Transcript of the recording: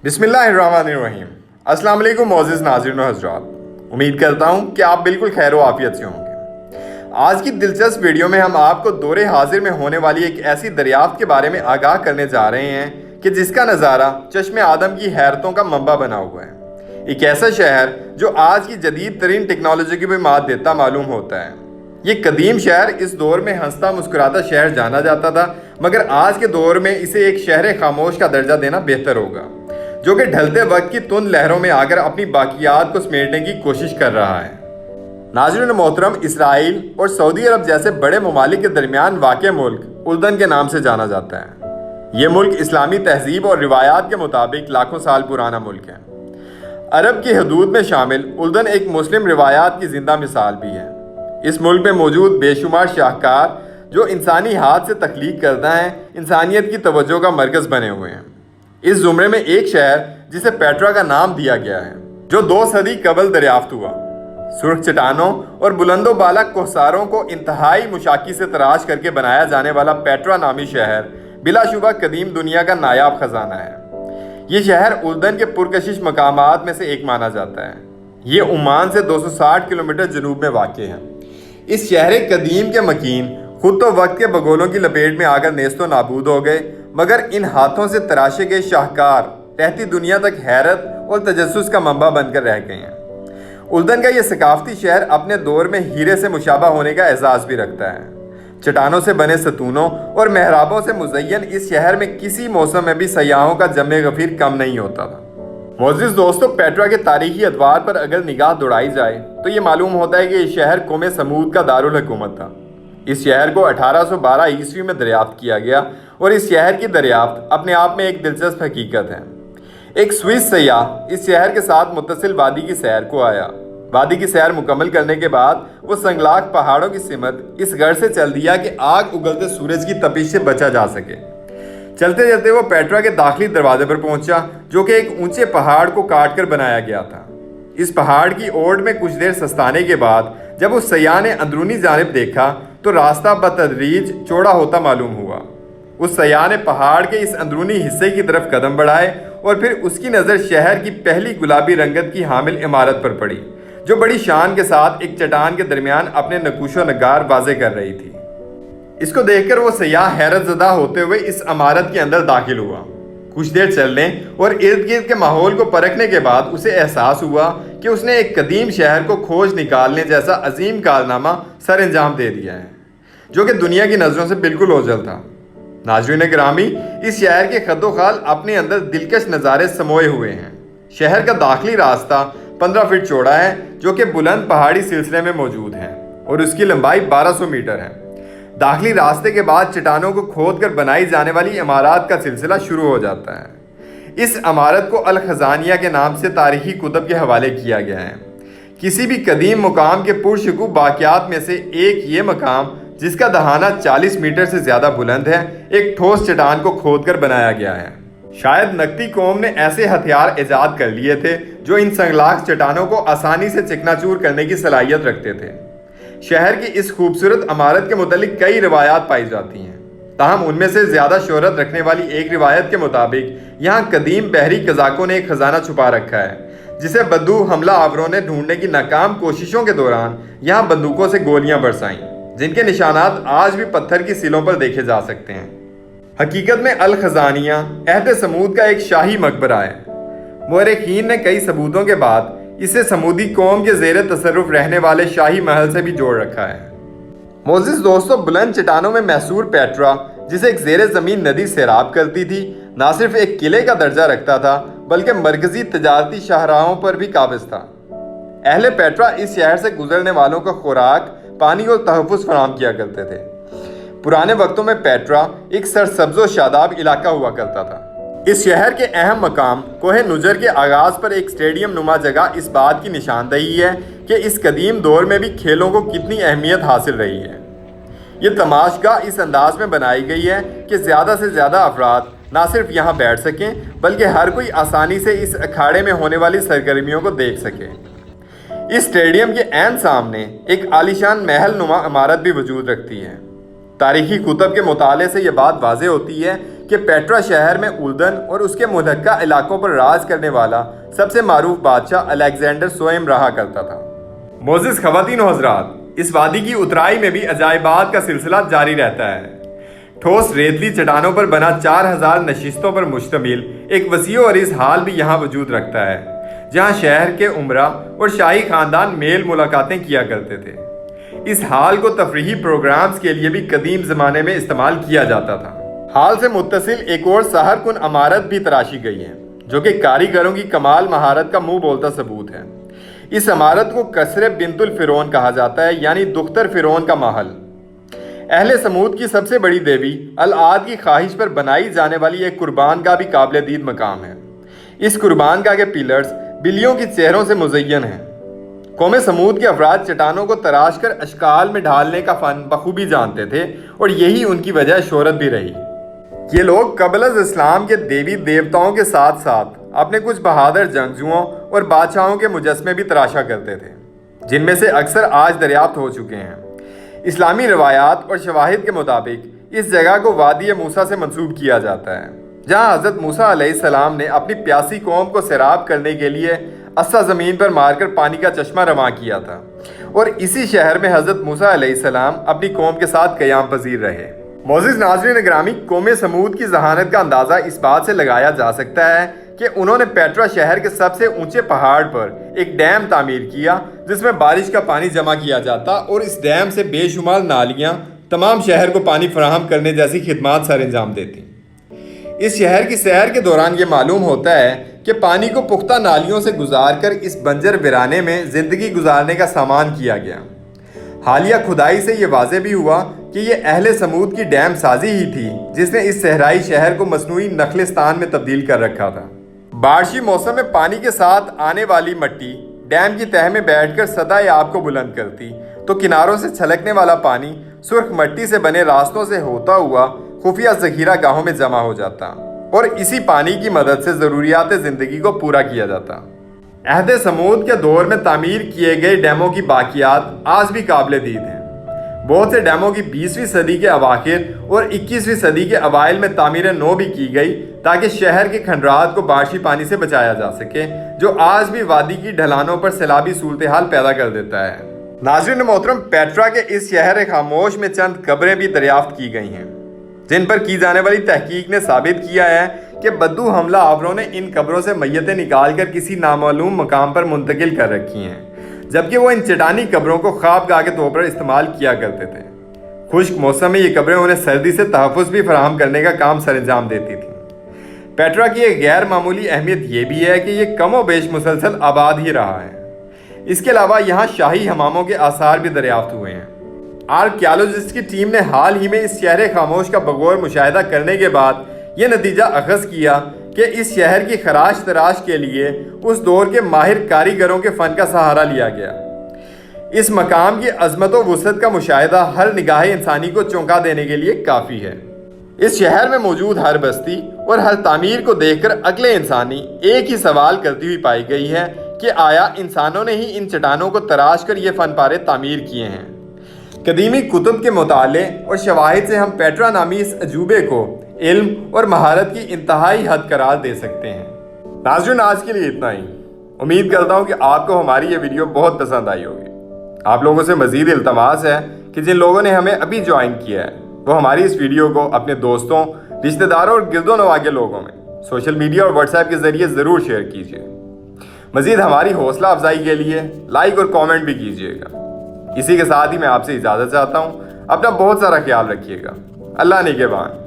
बिस्मिल्लाहिर्रहमानिर्रहीम। अस्सलाम वालेकुम मोअज़्ज़िज़ नाज़रीन व हज़रात, उम्मीद करता हूँ कि आप बिल्कुल खैर व आफियत से होंगे। आज की दिलचस्प वीडियो में हम आपको दौरे हाजिर में होने वाली एक ऐसी दरियाफ्त के बारे में आगाह करने जा रहे हैं कि जिसका नज़ारा चश्मे आदम की हैरतों का मंबा बना हुआ है। एक ऐसा शहर जो आज की जदीद तरीन टेक्नोलॉजी की भी मात देता मालूम होता है। ये कदीम शहर इस दौर में हंसता मुस्कुराता शहर जाना जाता था, मगर आज के दौर में इसे एक शहर खामोश का दर्जा देना बेहतर होगा, जो कि ढलते वक्त की तुंद लहरों में आकर अपनी बाकियात को समेटने की कोशिश कर रहा है। नाज़रीन मोहतरम, इसराइल और सऊदी अरब जैसे बड़े ममालिक के दरमियान वाक़ मुल्क उर्दन के नाम से जाना जाता है। ये मुल्क इस्लामी तहजीब और रिवायात के मुताबिक लाखों साल पुराना मुल्क है। अरब की हदूद में शामिल उर्दन एक मुस्लिम रिवायात की जिंदा मिसाल भी है। इस मुल्क में मौजूद बेशुमार शाहकार जो इंसानी हाथ से तख्लीक करता है, इंसानियत की तवज्जो का मरकज़ बने हुए हैं। इस ज़ुमरे में एक शहर जिसे पेट्रा का नाम दिया गया है, जो 2 सदी कबल दरियाफ्त हुआ। सुर्ख चट्टानों और बुलंदो बाला कोहसारों को इंतहाई मुशाकी से तराश करके बनाया जाने वाला पेट्रा नामी शहर बिलाशुबा कदीम दुनिया का नायाब खजाना है। ये शहर उर्दन के पुरकशिश मकामात में से एक माना जाता है। ये ओमान से 260 किलोमीटर जनूब में वाक़ है। इस शहर कदीम के मकीन खुद तो वक्त के बगोलों की लपेट में आकर नेस्तो नाबूद हो गए, मगर इन हाथों से तराशे गए शाहकार रहती दुनिया तक हैरत और तजस्सुस का मंबा बनकर रह गए हैं। उर्दन का ये सकाफती शहर अपने दौर में हीरे से मुशाबा होने का एहसास भी रखता है। चट्टानों से बने सतूनों और मेहराबों से मुज़य्यन इस शहर में किसी मौसम में भी सयाहों का जमे गफीर कम नहीं होता था। मोअज़्ज़िज़ दोस्तों, पेट्रा के तारीखी अदवार पर अगर निगाह दौड़ाई जाए तो ये मालूम होता है कि ये शहर कौम समूद का दारुल हुकूमत था। इस शहर को 1812 ईस्वी में दरियाफ्त किया गया और इस शहर की दरियाफ्त अपने आप में एक दिलचस्प हकीकत है। एक स्विस सयाह इस शहर के साथ मुत्तसिल वादी की सैर को आया। वादी की सैर मुकम्मल करने के बाद वो संगलाख पहाड़ों की सिमत इस गर्ज से चल दिया कि आग उगलते सूरज की तपिश से बचा जा सके। चलते चलते वो पेट्रा के दाखिली दरवाजे पर पहुंचा, जो कि एक ऊंचे पहाड़ को काट कर बनाया गया था। इस पहाड़ की ओट में कुछ देर सस्ताने के बाद जब उस सयाह ने अंदरूनी जानिब देखा तो रास्ता बतदरीज चौड़ा होता मालूम हुआ। उस सयाह ने पहाड़ के इस अंदरूनी हिस्से की तरफ कदम बढ़ाए और फिर उसकी नज़र शहर की पहली गुलाबी रंगत की हामिल इमारत पर पड़ी, जो बड़ी शान के साथ एक चट्टान के दरमियान अपने नकूशो नगार वाज़े कर रही थी। इसको देखकर वो सयाह हैरत ज़दा होते हुए इस इमारत के अंदर दाखिल हुआ। कुछ देर चलने और इर्द गिर्द के माहौल को परखने के बाद उसे एहसास हुआ कि उसने एक कदीम शहर को खोज निकालने जैसा अजीम कारनामा सर अंजाम दे दिया है, जो कि दुनिया की नज़रों से बिल्कुल ओझल था। नाज़रीन गिरामी, इस शहर के खद्दोखाल अपने अंदर दिलकश नज़ारे समोए हुए हैं। शहर का दाखिली रास्ता 15 फीट चौड़ा है, जो कि बुलंद पहाड़ी सिलसिले में मौजूद है और उसकी लंबाई 1200 मीटर है। दाखिली रास्ते के बाद चट्टानों को खोद कर बनाई जाने वाली इमारत का सिलसिला शुरू हो जाता है। इस इमारत को अल खजानिया के नाम से तारीखी कुतब के हवाले किया गया है। किसी भी कदीम मुकाम के पुरशकूफ बाक़ियात में से एक ये मकाम, जिसका दहाना 40 मीटर से ज़्यादा बुलंद है, एक ठोस चट्टान को खोद कर बनाया गया है। शायद नकती कौम ने ऐसे हथियार ईजाद कर लिए थे जो इन संगलाख चट्टानों को आसानी से चिकनाचूर करने की सलाहियत रखते थे। शहर की इस खूबसूरत इमारत के मुतालिक कई रिवायात पाई जाती हैं, ताहम उनमें से ज़्यादा शोहरत रखने वाली एक रिवायत के मुताबिक यहाँ कदीम बहरी कज़ाकों ने एक ख़जाना छुपा रखा है, जिसे बद्दू हमला आवरों ने ढूंढने की नाकाम कोशिशों के दौरान यहाँ बंदूकों से गोलियाँ बरसाईं, जिनके निशानात आज भी पत्थर की सिलों पर देखे जा सकते हैं। हकीकत में अल खजानिया अहद समूद का एक शाही मकबरा है। मुअर्रिखीन ने कई सबूतों के बाद इसे समूदी कौम के ज़ेर तसर्रुफ रहने वाले शाही महल से भी जोड़ रखा है। मोअज़्ज़िज़ दोस्तों, बुलंद चट्टानों में मैसूर पेट्रा, जिसे एक ज़ेर ज़मीन नदी सैराब करती थी, ना सिर्फ एक किले का दर्जा रखता था बल्कि मरकज़ी तजारती शाहराहों पर भी काबिज़ था। अहले पेट्रा इस शहर से गुजरने वालों को खुराक, पानी और तहफ़्फ़ुज़ फराहम किया करते थे। पुराने वक्तों में पेट्रा एक सरसब्ज़ो शादाब इलाका हुआ करता था। इस शहर के अहम मकाम कोहे नुजर के आगाज़ पर एक स्टेडियम नुमा जगह इस बात की निशानदही है कि इस कदीम दौर में भी खेलों को कितनी अहमियत हासिल रही है। ये तमाशगाह इस अंदाज में बनाई गई है कि ज़्यादा से ज़्यादा अफराद ना सिर्फ यहाँ बैठ सकें बल्कि हर कोई आसानी से इस अखाड़े में होने वाली सरगर्मियों को देख सके। इस स्टेडियम के ऐन सामने एक आलीशान महल नुमा इमारत भी वजूद रखती है। तारीखी कुतब के मुताले से यह बात वाज़ेह होती है کہ پیٹرا شہر میں اردن اور اس کے متحدہ علاقوں پر راج کرنے والا سب سے معروف بادشاہ الیگزینڈر سوئم رہا کرتا تھا۔ معزز خواتین و حضرات، اس وادی کی اترائی میں بھی عجائبات کا سلسلہ جاری رہتا ہے۔ ٹھوس ریتلی چٹانوں پر بنا 4000 نشستوں پر مشتمل ایک وسیع و عریض ہال بھی یہاں وجود رکھتا ہے، جہاں شہر کے امراء اور شاہی خاندان میل ملاقاتیں کیا کرتے تھے۔ اس ہال کو تفریحی پروگرامز کے لیے بھی قدیم زمانے میں استعمال کیا جاتا تھا۔ ہال سے متصل ایک اور سحر کن عمارت بھی تراشی گئی ہے، جو کہ کاریگروں کی کمال مہارت کا منہ بولتا ثبوت ہے۔ اس عمارت کو قصر بنت الفرعون کہا جاتا ہے، یعنی دختر فرعون کا محل۔ اہل سمود کی سب سے بڑی دیوی العاد کی خواہش پر بنائی جانے والی ایک قربان گاہ بھی قابل دید مقام ہے۔ اس قربان گاہ کے پیلرز بلیوں کی چہروں سے مزین ہیں۔ قوم سمود کے افراد چٹانوں کو تراش کر اشکال میں ڈھالنے کا فن بخوبی جانتے تھے، اور یہی ان کی وجہ شہرت بھی رہی۔ یہ لوگ قبل از اسلام کے دیوی دیوتاؤں کے ساتھ ساتھ اپنے کچھ بہادر جنگجوؤں اور بادشاہوں کے مجسمے بھی تراشا کرتے تھے، جن میں سے اکثر آج دریافت ہو چکے ہیں۔ اسلامی روایات اور شواہد کے مطابق اس جگہ کو وادی موسیٰ سے منسوب کیا جاتا ہے، جہاں حضرت موسیٰ علیہ السلام نے اپنی پیاسی قوم کو سیراب کرنے کے لیے عصا زمین پر مار کر پانی کا چشمہ رواں کیا تھا، اور اسی شہر میں حضرت موسیٰ علیہ السلام اپنی قوم کے ساتھ قیام پذیر رہے۔ معزز ناظرین گرامی، قوم سمود کی ذہانت کا اندازہ اس بات سے لگایا جا سکتا ہے کہ انہوں نے پیٹرا شہر کے سب سے اونچے پہاڑ پر ایک ڈیم تعمیر کیا، جس میں بارش کا پانی جمع کیا جاتا اور اس ڈیم سے بے شمار نالیاں تمام شہر کو پانی فراہم کرنے جیسی خدمات سر انجام دیتی۔ اس شہر کی سیر کے دوران یہ معلوم ہوتا ہے کہ پانی کو پختہ نالیوں سے گزار کر اس بنجر ویرانے میں زندگی گزارنے کا سامان کیا گیا۔ حالیہ کھدائی سے یہ واضح بھی ہوا کہ یہ اہل سمود کی ڈیم سازی ہی تھی جس نے اس صحرائی شہر کو مصنوعی نخلستان میں تبدیل کر رکھا تھا۔ بارشی موسم میں پانی کے ساتھ آنے والی مٹی ڈیم کی تہہ میں بیٹھ کر سطح آب کو بلند کرتی، تو کناروں سے چھلکنے والا پانی سرخ مٹی سے بنے راستوں سے ہوتا ہوا خفیہ ذخیرہ گاہوں میں جمع ہو جاتا، اور اسی پانی کی مدد سے ضروریات زندگی کو پورا کیا جاتا۔ عہد سمود کے دور میں تعمیر کیے گئے ڈیموں کی باقیات آج بھی قابل دید ہیں۔ بہت سے ڈیموں کی 20ویں صدی کے اواخر اور 21ویں صدی کے اوائل میں تعمیر نو بھی کی گئی، تاکہ شہر کے کھنڈرات کو بارشی پانی سے بچایا جا سکے، جو آج بھی وادی کی ڈھلانوں پر سیلابی صورتحال پیدا کر دیتا ہے۔ ناظرین محترم، پیٹرا کے اس شہر خاموش میں چند قبریں بھی دریافت کی گئی ہیں، جن پر کی جانے والی تحقیق نے ثابت کیا ہے کہ بدو حملہ آوروں نے ان قبروں سے میتیں نکال کر کسی نامعلوم مقام پر منتقل کر رکھی ہیں، جبکہ وہ ان چٹانی قبروں کو خوابگاہ کے طور پر استعمال کیا کرتے تھے۔ خشک موسم میں یہ قبریں انہیں سردی سے تحفظ بھی فراہم کرنے کا کام سر انجام دیتی تھیں۔ پیٹرا کی ایک غیر معمولی اہمیت یہ بھی ہے کہ یہ کم و بیش مسلسل آباد ہی رہا ہے۔ اس کے علاوہ یہاں شاہی حماموں کے آثار بھی دریافت ہوئے ہیں۔ آرکیالوجسٹ کی ٹیم نے حال ہی میں اس شہر خاموش کا بغور مشاہدہ کرنے کے بعد یہ نتیجہ اخذ کیا کہ اس شہر کی خراش تراش کے لیے اس دور کے ماہر کاریگروں کے فن کا سہارا لیا گیا۔ اس مقام کی عظمت و وسعت کا مشاہدہ ہر نگاہ انسانی کو چونکا دینے کے لیے کافی ہے۔ اس شہر میں موجود ہر بستی اور ہر تعمیر کو دیکھ کر عقل انسانی ایک ہی سوال کرتی ہوئی پائی گئی ہے کہ آیا انسانوں نے ہی ان چٹانوں کو تراش کر یہ فن پارے تعمیر کیے ہیں؟ قدیمی کتب کے مطالعے اور شواہد سے ہم پیٹرا نامی اس عجوبے کو علم اور مہارت کی انتہائی حد قرار دے سکتے ہیں۔ ناظرین، آج کے لیے اتنا ہی۔ امید کرتا ہوں کہ آپ کو ہماری یہ ویڈیو بہت پسند آئی ہوگی۔ آپ لوگوں سے مزید التماس ہے کہ جن لوگوں نے ہمیں ابھی جوائن کیا ہے وہ ہماری اس ویڈیو کو اپنے دوستوں، رشتہ داروں اور گرد و نواح کے لوگوں میں سوشل میڈیا اور واٹس ایپ کے ذریعے ضرور شیئر کیجیے۔ مزید ہماری حوصلہ افزائی کے لیے لائک اور کامنٹ بھی کیجیے گا۔ اسی کے ساتھ ہی میں آپ سے اجازت چاہتا ہوں۔ اپنا بہت سارا خیال رکھیے گا۔ اللہ نگہبان۔